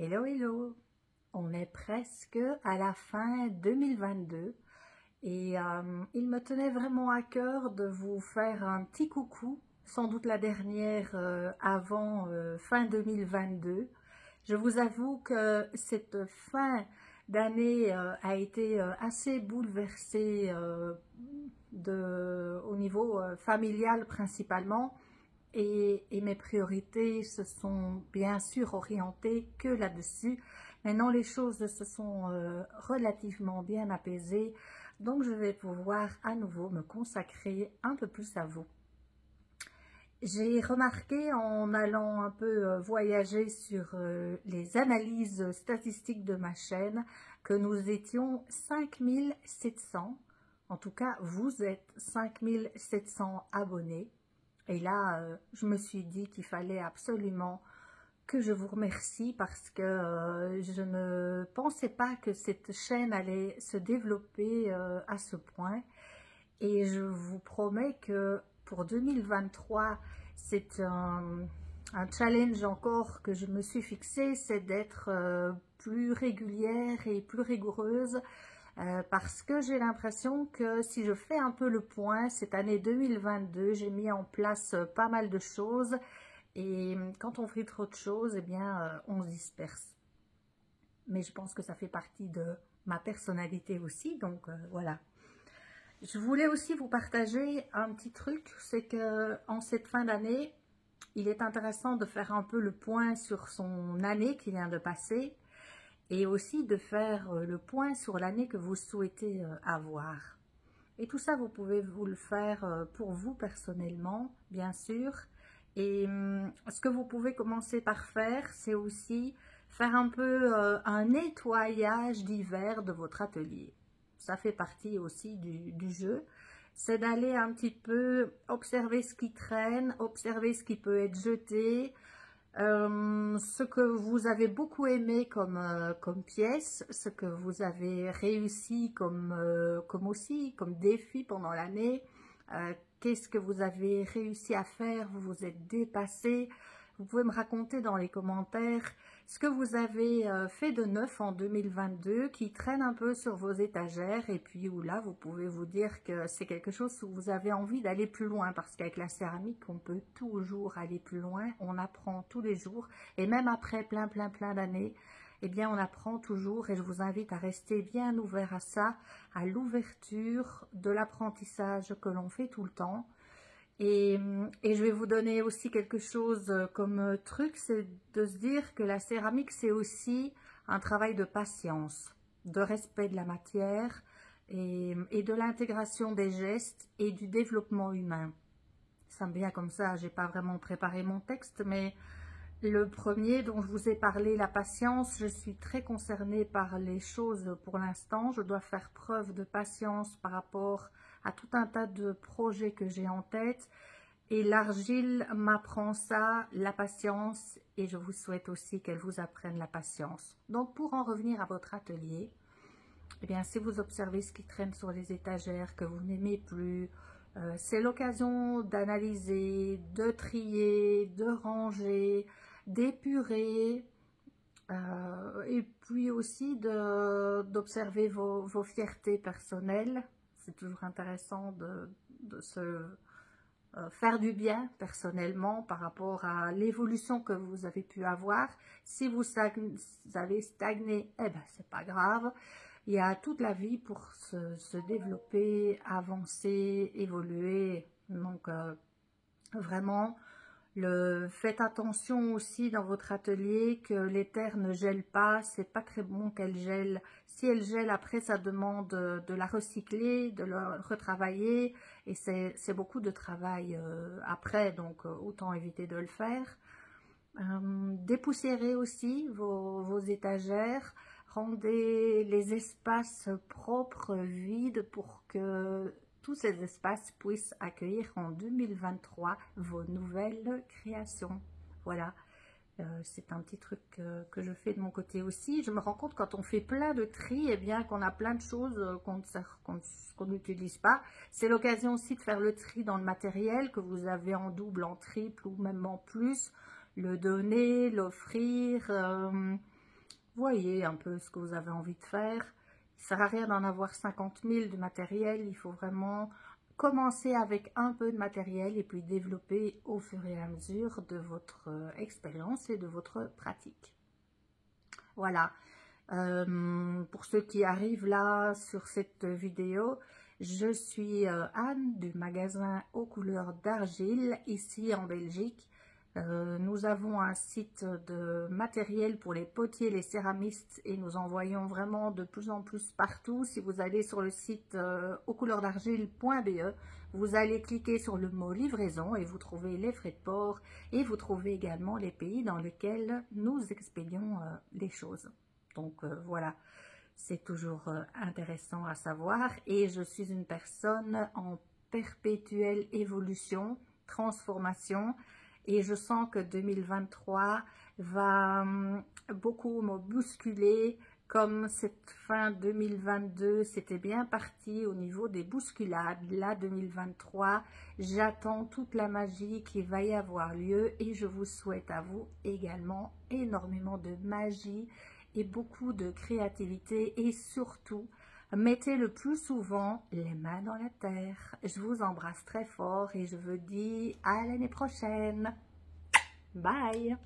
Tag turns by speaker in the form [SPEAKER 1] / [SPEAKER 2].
[SPEAKER 1] Hello, hello! On est presque à la fin 2022 et il me tenait vraiment à cœur de vous faire un petit coucou, sans doute la dernière avant fin 2022. Je vous avoue que cette fin d'année a été assez bouleversée au niveau familial principalement. Et mes priorités se sont bien sûr orientées que là-dessus. Maintenant, les choses se sont relativement bien apaisées, donc je vais pouvoir à nouveau me consacrer un peu plus à vous. J'ai remarqué en allant un peu voyager sur les analyses statistiques de ma chaîne que nous étions 5700, en tout cas vous êtes 5700 abonnés. Et là, je me suis dit qu'il fallait absolument que je vous remercie parce que je ne pensais pas que cette chaîne allait se développer à ce point. Et je vous promets que pour 2023, c'est un challenge encore que je me suis fixé, c'est d'être plus régulière et plus rigoureuse. Parce que j'ai l'impression que si je fais un peu le point, cette année 2022, j'ai mis en place pas mal de choses et quand on fait trop de choses, eh bien, on se disperse. Mais je pense que ça fait partie de ma personnalité aussi, donc voilà. Je voulais aussi vous partager un petit truc, c'est que en cette fin d'année, il est intéressant de faire un peu le point sur son année qui vient de passer, et aussi de faire le point sur l'année que vous souhaitez avoir. Et tout ça, vous pouvez vous le faire pour vous personnellement, bien sûr. Et ce que vous pouvez commencer par faire, c'est aussi faire un peu un nettoyage d'hiver de votre atelier. Ça fait partie aussi du jeu. C'est d'aller un petit peu observer ce qui traîne, observer ce qui peut être jeté, ce que vous avez beaucoup aimé comme pièce, ce que vous avez réussi comme défi pendant l'année, qu'est-ce que vous avez réussi à faire, vous vous êtes dépassé. Vous pouvez me raconter dans les commentaires ce que vous avez fait de neuf en 2022 qui traîne un peu sur vos étagères et puis où là vous pouvez vous dire que c'est quelque chose où vous avez envie d'aller plus loin parce qu'avec la céramique on peut toujours aller plus loin, on apprend tous les jours et même après plein d'années, eh bien on apprend toujours et je vous invite à rester bien ouvert à ça, à l'ouverture de l'apprentissage que l'on fait tout le temps. Et je vais vous donner aussi quelque chose comme truc, c'est de se dire que la céramique, c'est aussi un travail de patience, de respect de la matière et de l'intégration des gestes et du développement humain. Ça me vient comme ça, j'ai pas vraiment préparé mon texte, mais le premier dont je vous ai parlé, la patience, je suis très concernée par les choses pour l'instant. Je dois faire preuve de patience par rapport à tout un tas de projets que j'ai en tête. Et l'argile m'apprend ça, la patience, et je vous souhaite aussi qu'elle vous apprenne la patience. Donc pour en revenir à votre atelier, eh bien si vous observez ce qui traîne sur les étagères, que vous n'aimez plus, c'est l'occasion d'analyser, de trier, de ranger, d'épurer et puis aussi d'observer vos fiertés personnelles. C'est toujours intéressant de se faire du bien personnellement par rapport à l'évolution que vous avez pu avoir. Si vous avez stagné, eh ben c'est pas grave. Il y a toute la vie pour se développer, avancer, évoluer. Donc vraiment, faites attention aussi dans votre atelier que les terres ne gèlent pas, c'est pas très bon qu'elles gèlent. Si elles gèlent, après ça demande de la recycler, de la retravailler et c'est beaucoup de travail après, donc autant éviter de le faire. Dépoussiérez aussi vos étagères, rendez les espaces propres, vides pour que tous ces espaces puissent accueillir en 2023 vos nouvelles créations. Voilà, c'est un petit truc que je fais de mon côté aussi. Je me rends compte quand on fait plein de tri, eh bien qu'on a plein de choses qu'on n'utilise pas. C'est l'occasion aussi de faire le tri dans le matériel que vous avez en double, en triple ou même en plus. Le donner, l'offrir, Voyez un peu ce que vous avez envie de faire. Il ne sert à rien d'en avoir 50 000 de matériel. Il faut vraiment commencer avec un peu de matériel et puis développer au fur et à mesure de votre expérience et de votre pratique. Voilà. Pour ceux qui arrivent là sur cette vidéo, je suis Anne du magasin aux couleurs d'argile ici en Belgique. Nous avons un site de matériel pour les potiers, les céramistes et nous envoyons vraiment de plus en plus partout. Si vous allez sur le site auxcouleursdargile.be, vous allez cliquer sur le mot livraison et vous trouvez les frais de port et vous trouvez également les pays dans lesquels nous expédions les choses. Donc voilà, c'est toujours intéressant à savoir et je suis une personne en perpétuelle évolution, transformation et je sens que 2023 va beaucoup me bousculer comme cette fin 2022, c'était bien parti au niveau des bousculades. Là, 2023, j'attends toute la magie qui va y avoir lieu et je vous souhaite à vous également énormément de magie et beaucoup de créativité et surtout, mettez le plus souvent les mains dans la terre. Je vous embrasse très fort et je vous dis à l'année prochaine. Bye!